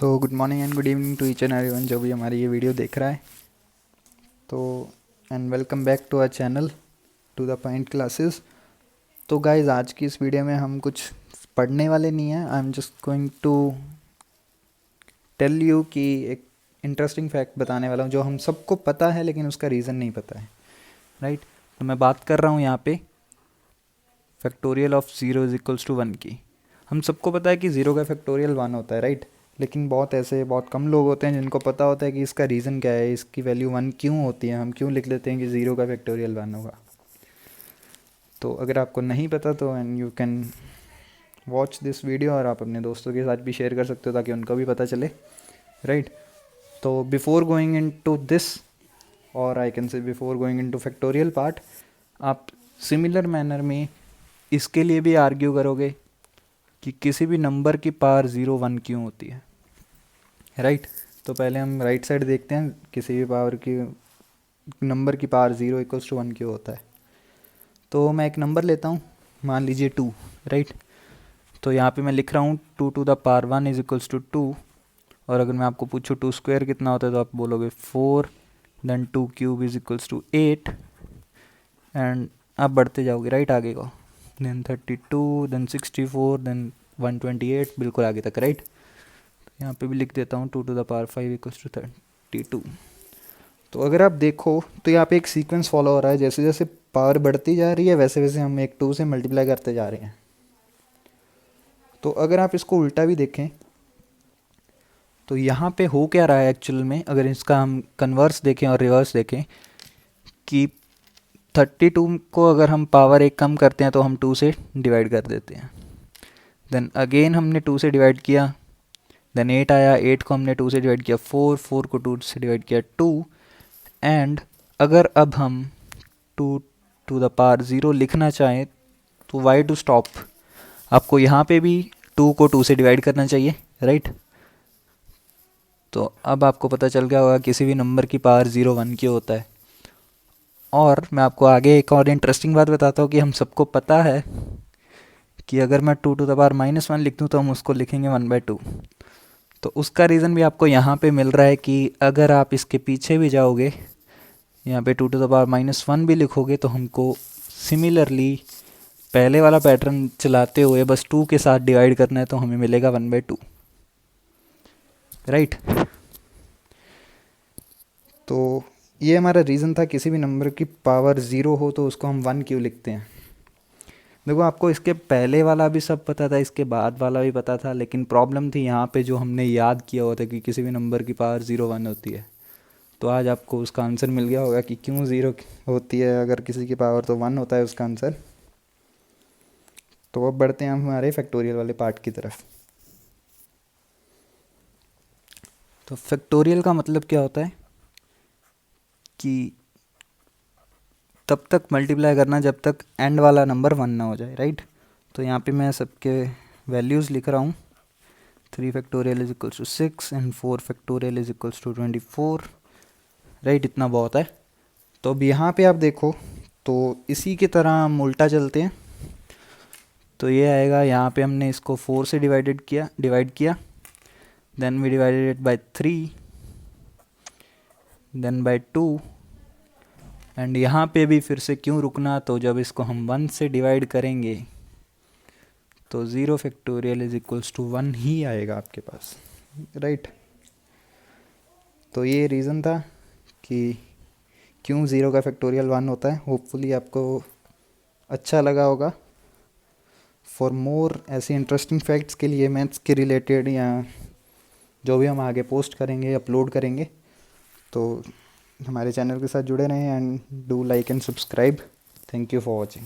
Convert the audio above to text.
So good morning and good evening to each and everyone जो भी हमारी ये वीडियो देख रहा है। तो and welcome back to our channel to the point classes. तो गाइज आज की इस वीडियो में हम कुछ पढ़ने वाले नहीं हैं। I am just going to tell you कि एक इंटरेस्टिंग फैक्ट बताने वाला हूँ जो हम सबको पता है लेकिन उसका रीज़न नहीं पता है, राइट। तो मैं बात कर रहा हूँ यहाँ पे factorial of 0 is equals to 1 की। हम सबको पता है कि 0 का फैक्टोरियल 1 होता है, राइट। लेकिन बहुत कम लोग होते हैं जिनको पता होता है कि इसका रीज़न क्या है, इसकी वैल्यू 1 क्यों होती है, हम क्यों लिख लेते हैं कि 0 का फैक्टोरियल 1 होगा। तो अगर आपको नहीं पता तो and you can watch this video और आप अपने दोस्तों के साथ भी शेयर कर सकते हो ताकि उनको भी पता चले, राइट। तो before going into this और I can say before going into factorial part, आप सिमिलर मैनर में इसके लिए भी आर्ग्यू करोगे कि किसी भी नंबर की पावर 0 1 क्यों होती है, राइट। तो पहले हम राइट साइड देखते हैं किसी भी पावर की नंबर की पावर 0 इक्वल्स टू 1 क्यों होता है। तो मैं एक नंबर लेता हूँ, मान लीजिए 2, राइट। तो यहाँ पे मैं लिख रहा हूँ 2 to the power 1 is equals to 2। और अगर मैं आपको पूछूँ 2 स्क्वायर कितना होता है तो आप बोलोगे 4, then 2 cube is equals to 8 and आप बढ़ते जाओगे, राइट, आगे को, देन 32, देन 64, देन 128, बिल्कुल आगे तक, राइट। यहाँ पे भी लिख देता हूँ 2 to the power 5 equals to 32। तो अगर आप देखो तो यहाँ पे एक सीक्वेंस फॉलो हो रहा है, जैसे जैसे पावर बढ़ती जा रही है वैसे वैसे हम एक 2 से मल्टीप्लाई करते जा रहे हैं। तो अगर आप इसको उल्टा भी देखें तो यहाँ पे हो क्या रहा है एक्चुअल में, अगर इसका हम कन्वर्स देखें और रिवर्स देखें कि 32 को अगर हम पावर 1 कम करते हैं तो हम 2 से डिवाइड कर देते हैं, देन अगेन हमने 2 से डिवाइड किया, देन 8 आया, 8 को हमने 2 से डिवाइड किया 4, 4 को 2 से डिवाइड किया 2 एंड अगर अब हम 2 टू द पावर 0 लिखना चाहें तो वाई टू स्टॉप, आपको यहाँ पे भी 2 को 2 से डिवाइड करना चाहिए, राइट। तो अब आपको पता चल गया होगा किसी भी नंबर की पावर 0 1 क्यों होता है। और मैं आपको आगे एक और इंटरेस्टिंग बात बताता हूँ कि हम सबको पता है कि अगर मैं 2 टू द पावर -1 लिख दूँ तो हम उसको लिखेंगे 1/2। तो उसका रीज़न भी आपको यहाँ पे मिल रहा है कि अगर आप इसके पीछे भी जाओगे, यहाँ पे 2 टू द पावर -1 भी लिखोगे तो हमको सिमिलरली पहले वाला पैटर्न चलाते हुए बस 2 के साथ डिवाइड करना है तो हमें मिलेगा 1/2, राइट। तो ये हमारा रीज़न था किसी भी नंबर की पावर 0 हो तो उसको हम 1 क्यों लिखते हैं। देखो आपको इसके पहले वाला भी सब पता था, इसके बाद वाला भी पता था, लेकिन प्रॉब्लम थी यहाँ पे जो हमने याद किया हुआ था कि किसी भी नंबर की पावर 0 1 होती है। तो आज आपको उसका आंसर मिल गया होगा कि क्यों 0 होती है, अगर किसी की पावर तो 1 होता है उसका आंसर। तो अब बढ़ते हैं हम हमारे फैक्टोरियल वाले पार्ट की तरफ। तो फैक्टोरियल का मतलब क्या होता है कि तब तक मल्टीप्लाई करना जब तक एंड वाला नंबर 1 ना हो जाए, राइट। तो यहाँ पे मैं सबके वैल्यूज़ लिख रहा हूँ, 3 factorial is equals to 6 and 4 factorial is equals to 24, right. इतना बहुत है। तो अब यहाँ पे आप देखो तो इसी की तरह हम उल्टा चलते हैं। तो ये आएगा, यहाँ पे हमने इसको 4 से डिवाइड किया, then we divided it by 3, then by 2 and यहाँ पे भी फिर से क्यों रुकना, तो जब इसको हम 1 से डिवाइड करेंगे तो 0 फैक्टोरियल इज इक्वल्स टू 1 ही आएगा आपके पास, राइट। तो ये रीज़न था कि क्यों 0 का फैक्टोरियल 1 होता है। होपफुली आपको अच्छा लगा होगा। फॉर मोर ऐसे इंटरेस्टिंग फैक्ट्स के लिए मैथ्स के रिलेटेड या जो भी हम आगे पोस्ट करेंगे अपलोड करेंगे तो हमारे चैनल के साथ जुड़े रहें and do like and subscribe. Thank you for watching.